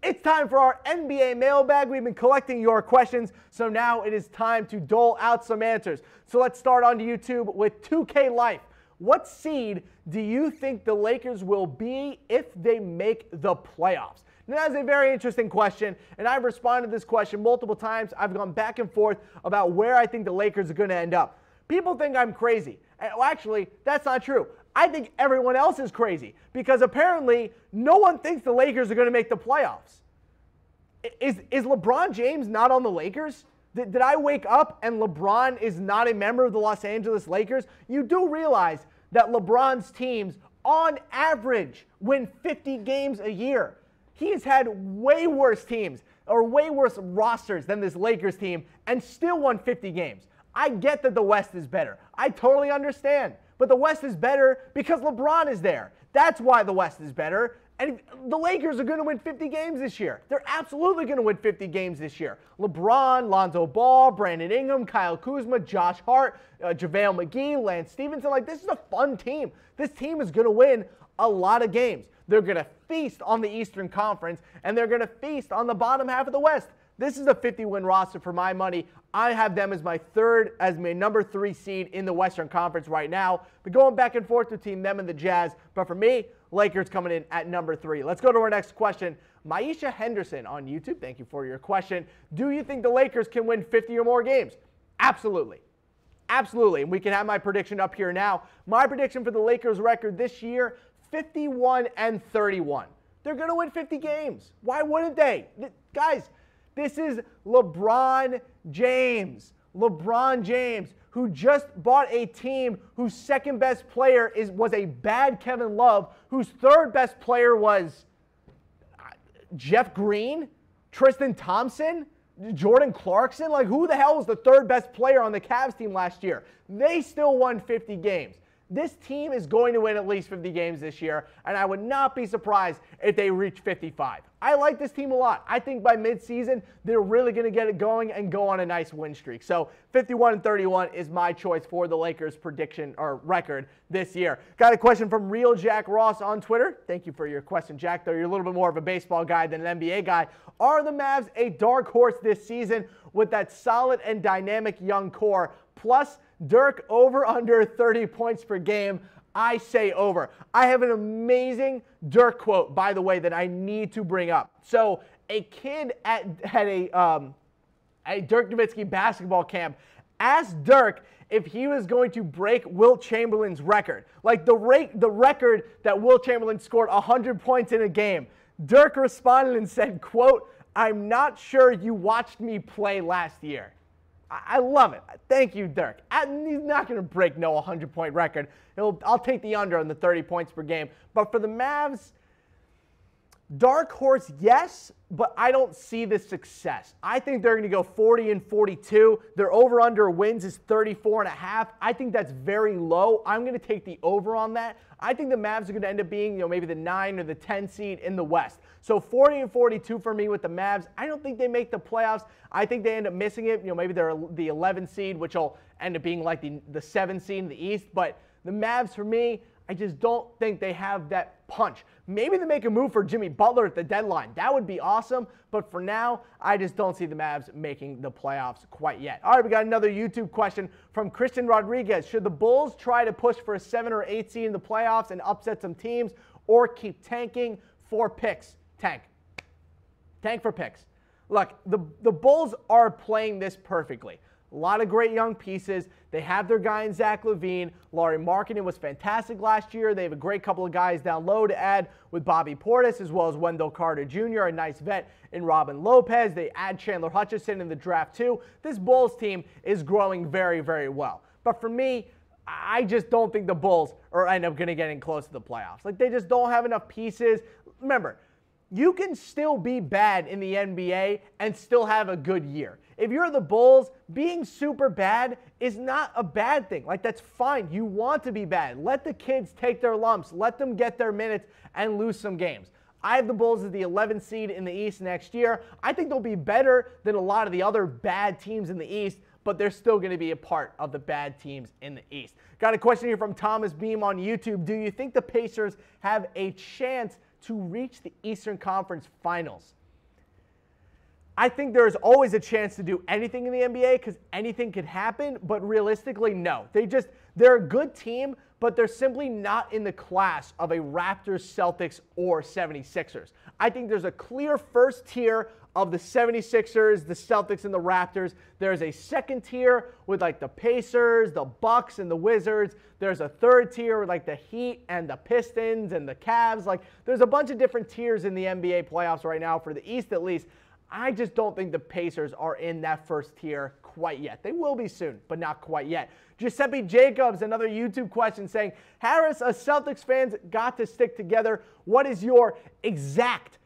It's time for our NBA mailbag. We've been collecting your questions, so now it is time to dole out some answers. So let's start on YouTube with 2K Life. What seed do you think the Lakers will be if they make the playoffs? Now, that's a very interesting question, and I've responded to this question multiple times. I've gone back and forth about where I think the Lakers are going to end up. People think I'm crazy. Well, actually, that's not true. I think everyone else is crazy because apparently no one thinks the Lakers are going to make the playoffs. Is LeBron James not on the Lakers? Did I wake up and LeBron is not a member of the Los Angeles Lakers? You do realize that LeBron's teams, on average, win 50 games a year. He has had way worse teams or way worse rosters than this Lakers team and still won 50 games. I get that the West is better. I totally understand. But the West is better because LeBron is there. That's why the West is better. And the Lakers are going to win 50 games this year. They're absolutely going to win 50 games this year. LeBron, Lonzo Ball, Brandon Ingram, Kyle Kuzma, Josh Hart, JaVale McGee, Lance Stevenson. This is a fun team. This team is going to win a lot of games. They're going to feast on the Eastern Conference, and they're going to feast on the bottom half of the West. This is a 50-win roster for my money. I have them as my number 3 seed in the Western Conference right now. But going back and forth between them and the Jazz. But for me, Lakers coming in at number 3. Let's go to our next question. Maisha Henderson on YouTube, thank you for your question. Do you think the Lakers can win 50 or more games? Absolutely. Absolutely. And we can have my prediction up here now. My prediction for the Lakers record this year, 51-31. They're going to win 50 games. Why wouldn't they? Guys, this is LeBron James. LeBron James, who just bought a team whose second best player was a bad Kevin Love, whose third best player was Jeff Green, Tristan Thompson, Jordan Clarkson. Who the hell was the third best player on the Cavs team last year? They still won 50 games. This team is going to win at least 50 games this year, and I would not be surprised if they reach 55. I like this team a lot. I think by midseason, they're really going to get it going and go on a nice win streak. So 51-31 is my choice for the Lakers prediction or record this year. Got a question from Real Jack Ross on Twitter. Thank you for your question, Jack, though you're a little bit more of a baseball guy than an NBA guy. Are the Mavs a dark horse this season with that solid and dynamic young core, plus Dirk over under 30 points per game? I say over. I have an amazing Dirk quote, by the way, that I need to bring up. So a kid had a Dirk Nowitzki basketball camp asked Dirk if he was going to break Wilt Chamberlain's record. The record that Wilt Chamberlain scored 100 points in a game. Dirk responded and said, quote, "I'm not sure you watched me play last year." I love it. Thank you, Dirk. He's not going to break no 100-point record. I'll take the under on the 30 points per game. But for the Mavs, dark horse, yes, but I don't see the success. I think they're going to go 40-42. Their over-under wins is 34.5. I think that's very low. I'm going to take the over on that. I think the Mavs are going to end up being, maybe the 9 or the 10 seed in the West. So 40-42 for me with the Mavs. I don't think they make the playoffs. I think they end up missing it. Maybe they're the 11 seed, which will end up being like the 7 seed in the East. But the Mavs, for me, I just don't think they have that punch. Maybe they make a move for Jimmy Butler at the deadline. That would be awesome. But for now, I just don't see the Mavs making the playoffs quite yet. All right, we got another YouTube question from Christian Rodriguez. Should the Bulls try to push for a 7 or 8 seed in the playoffs and upset some teams, or keep tanking for picks? Tank. Tank for picks. Look, the Bulls are playing this perfectly. A lot of great young pieces. They have their guy in Zach LaVine. Lauri Markkanen was fantastic last year. They have a great couple of guys down low to add with Bobby Portis, as well as Wendell Carter Jr., a nice vet in Robin Lopez. They add Chandler Hutchison in the draft too. This Bulls team is growing very, very well. But for me, I just don't think the Bulls are end up going to getting close to the playoffs. They just don't have enough pieces. Remember, you can still be bad in the NBA and still have a good year. If you're the Bulls, being super bad is not a bad thing. That's fine. You want to be bad. Let the kids take their lumps. Let them get their minutes and lose some games. I have the Bulls as the 11th seed in the East next year. I think they'll be better than a lot of the other bad teams in the East, but they're still going to be a part of the bad teams in the East. Got a question here from Thomas Beam on YouTube. Do you think the Pacers have a chance to reach the Eastern Conference Finals? I think there's always a chance to do anything in the NBA because anything could happen, but realistically, no. They're a good team, but they're simply not in the class of a Raptors, Celtics, or 76ers. I think there's a clear first tier of the 76ers, the Celtics, and the Raptors. There's a second tier with like the Pacers, the Bucks, and the Wizards. There's a third tier with like the Heat and the Pistons and the Cavs. Like there's a bunch of different tiers in the NBA playoffs right now for the East at least. I just don't think the Pacers are in that first tier quite yet. They will be soon, but not quite yet. Giuseppe Jacobs, another YouTube question saying, Harris, us Celtics fans got to stick together. What is your exact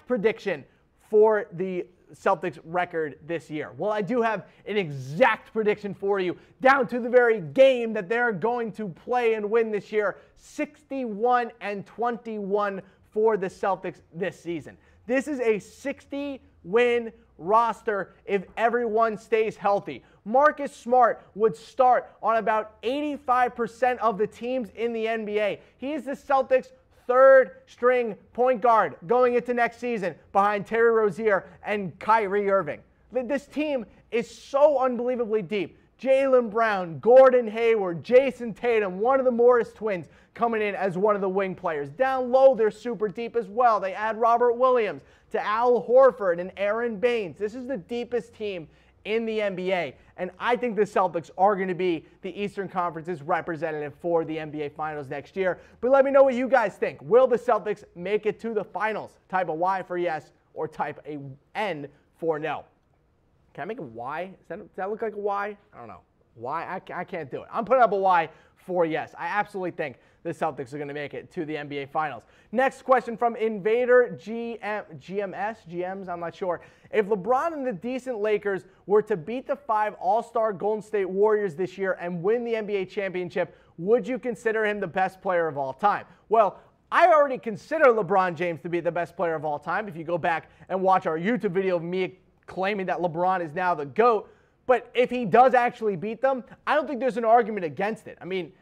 prediction for the Celtics record this year? Well, I do have an exact prediction for you, down to the very game that they're going to play and win this year. 61-21 for the Celtics this season. This is a 60-win roster if everyone stays healthy. Marcus Smart would start on about 85% of the teams in the NBA. He is the Celtics' third-string point guard going into next season behind Terry Rozier and Kyrie Irving. This team is so unbelievably deep. Jaylen Brown, Gordon Hayward, Jason Tatum, one of the Morris twins coming in as one of the wing players. Down low, they're super deep as well. They add Robert Williams to Al Horford and Aaron Baines. This is the deepest team in the NBA, and I think the Celtics are going to be the Eastern Conference's representative for the NBA Finals next year. But let me know what you guys think. Will the Celtics make it to the Finals? Type a Y for yes or type a N for no. Can I make a Y? Does that look like a Y? I don't know. Y? I can't do it. I'm putting up a Y for yes. I absolutely think the Celtics are going to make it to the NBA Finals. Next question from Invader GMs, I'm not sure. If LeBron and the decent Lakers were to beat the 5 All-Star Golden State Warriors this year and win the NBA championship, would you consider him the best player of all time? Well, I already consider LeBron James to be the best player of all time. If you go back and watch our YouTube video of me claiming that LeBron is now the GOAT. But if he does actually beat them, I don't think there's an argument against it. I mean,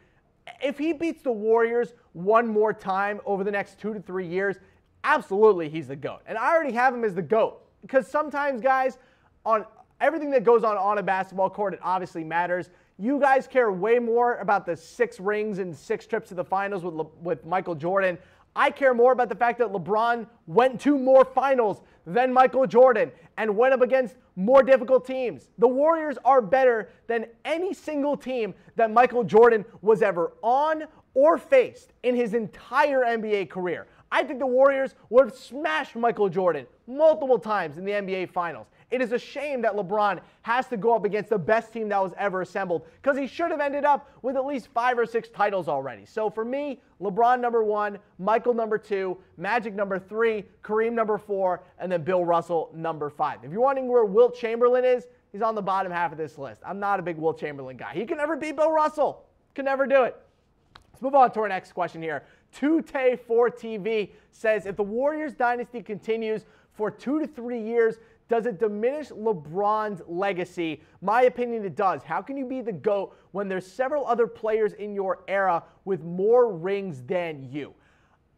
if he beats the Warriors one more time over the next 2 to 3 years, absolutely he's the GOAT. And I already have him as the GOAT. Because sometimes, guys, on everything that goes on a basketball court, it obviously matters. You guys care way more about the 6 rings and 6 trips to the finals with Michael Jordan. I care more about the fact that LeBron went to more finals than Michael Jordan and went up against more difficult teams. The Warriors are better than any single team that Michael Jordan was ever on or faced in his entire NBA career. I think the Warriors would have smashed Michael Jordan multiple times in the NBA Finals. It is a shame that LeBron has to go up against the best team that was ever assembled because he should have ended up with at least 5 or 6 titles already. So for me, LeBron number 1, Michael number 2, Magic number 3, Kareem number 4, and then Bill Russell number 5. If you're wondering where Wilt Chamberlain is, he's on the bottom half of this list. I'm not a big Wilt Chamberlain guy. He can never beat Bill Russell. Can never do it. Let's move on to our next question here. Tute4TV says, if the Warriors dynasty continues for 2 to 3 years, does it diminish LeBron's legacy? My opinion, it does. How can you be the GOAT when there's several other players in your era with more rings than you?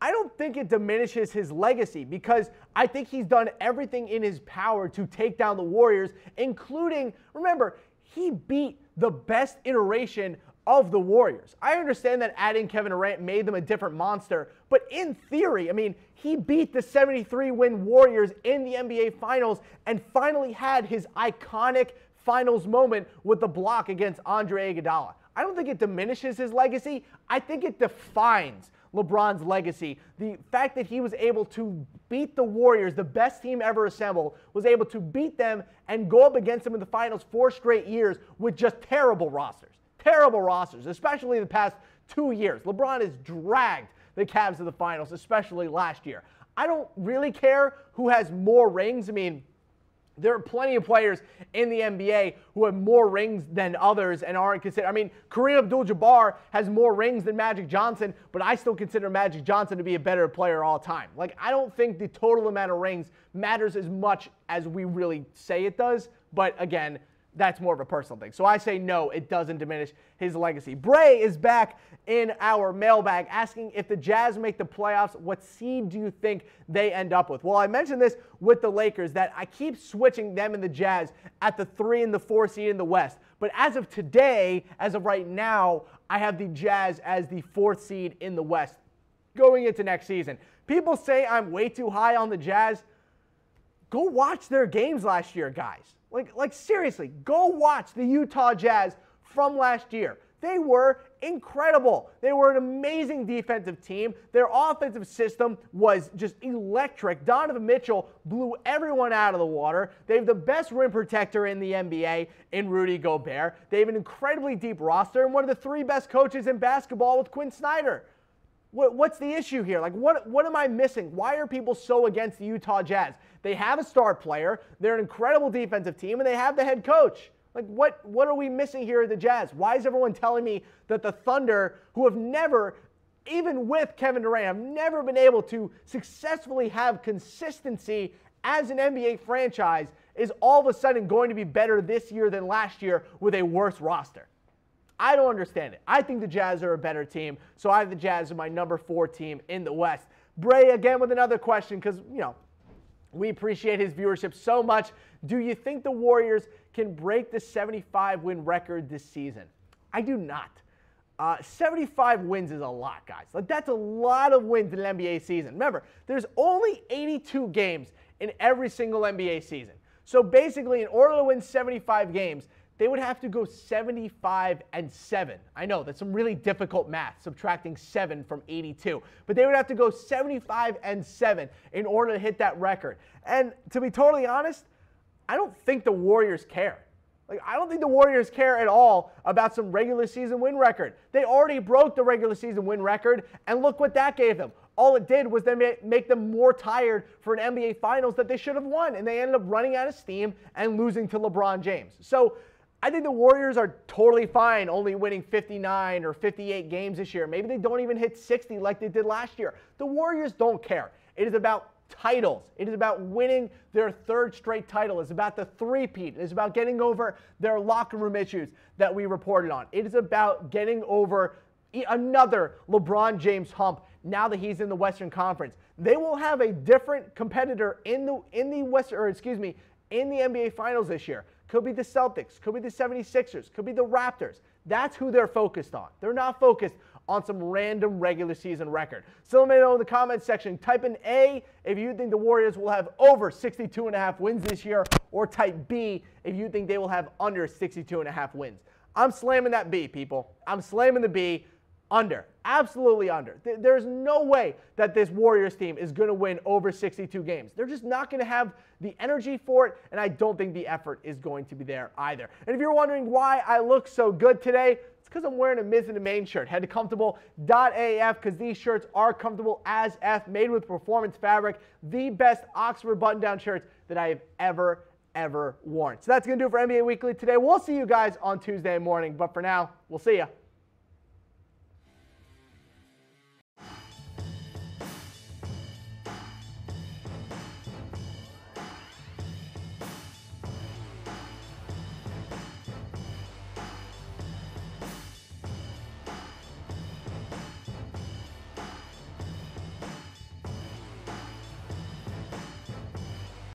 I don't think it diminishes his legacy because I think he's done everything in his power to take down the Warriors, including, remember, he beat the best iteration of the Warriors. I understand that adding Kevin Durant made them a different monster, but in theory, I mean, he beat the 73-win Warriors in the NBA Finals and finally had his iconic finals moment with the block against Andre Iguodala. I don't think it diminishes his legacy. I think it defines LeBron's legacy. The fact that he was able to beat the Warriors, the best team ever assembled, was able to beat them and go up against them in the finals 4 straight years with just terrible rosters. Terrible rosters, especially the past 2 years. LeBron has dragged the Cavs to the finals, especially last year. I don't really care who has more rings. I mean, there are plenty of players in the NBA who have more rings than others and aren't considered. I mean, Kareem Abdul-Jabbar has more rings than Magic Johnson, but I still consider Magic Johnson to be a better player all time. Like, I don't think the total amount of rings matters as much as we really say it does. But again, that's more of a personal thing. So I say no, it doesn't diminish his legacy. Bray is back in our mailbag asking if the Jazz make the playoffs, what seed do you think they end up with? Well, I mentioned this with the Lakers, that I keep switching them and the Jazz at the 3 and the 4 seed in the West. But as of today, as of right now, I have the Jazz as the 4th seed in the West going into next season. People say I'm way too high on the Jazz. Go watch their games last year, guys. Like seriously, go watch the Utah Jazz from last year. They were incredible. They were an amazing defensive team. Their offensive system was just electric. Donovan Mitchell blew everyone out of the water. They have the best rim protector in the NBA in Rudy Gobert. They have an incredibly deep roster and one of the 3 best coaches in basketball with Quinn Snyder. What's the issue here? Like, what am I missing? Why are people so against the Utah Jazz? They have a star player. They're an incredible defensive team, and they have the head coach. Like, what are we missing here at the Jazz? Why is everyone telling me that the Thunder, who have never, even with Kevin Durant, have never been able to successfully have consistency as an NBA franchise, is all of a sudden going to be better this year than last year with a worse roster? I don't understand it. I think the Jazz are a better team, so I have the Jazz as my number 4 team in the West. Bray again with another question because, we appreciate his viewership so much. Do you think the Warriors can break the 75-win record this season? I do not. 75 wins is a lot, guys. Like, that's a lot of wins in an NBA season. Remember, there's only 82 games in every single NBA season. So basically, in order to win 75 games, they would have to go 75-7. I know, that's some really difficult math, subtracting 7 from 82. But they would have to go 75-7 in order to hit that record. And to be totally honest, I don't think the Warriors care. Like, I don't think the Warriors care at all about some regular season win record. They already broke the regular season win record, and look what that gave them. All it did was then make them more tired for an NBA Finals that they should have won, and they ended up running out of steam and losing to LeBron James. So I think the Warriors are totally fine only winning 59 or 58 games this year. Maybe they don't even hit 60 like they did last year. The Warriors don't care. It is about titles. It is about winning their 3rd straight title. It's about the three-peat. It is about getting over their locker room issues that we reported on. It is about getting over another LeBron James hump now that he's in the Western Conference. They will have a different competitor in the NBA Finals this year. Could be the Celtics, could be the 76ers, could be the Raptors. That's who they're focused on. They're not focused on some random regular season record. So let me know in the comments section. Type in A if you think the Warriors will have over 62.5 wins this year, or type B if you think they will have under 62.5 wins. I'm slamming that B, people. I'm slamming the B. Under. Absolutely under. There's no way that this Warriors team is going to win over 62 games. They're just not going to have the energy for it, and I don't think the effort is going to be there either. And if you're wondering why I look so good today, it's because I'm wearing a Miz in the Main shirt. Head to comfortable.af because these shirts are comfortable as F, made with performance fabric, the best Oxford button-down shirts that I have ever worn. So that's going to do it for NBA Weekly today. We'll see you guys on Tuesday morning, but for now, we'll see you.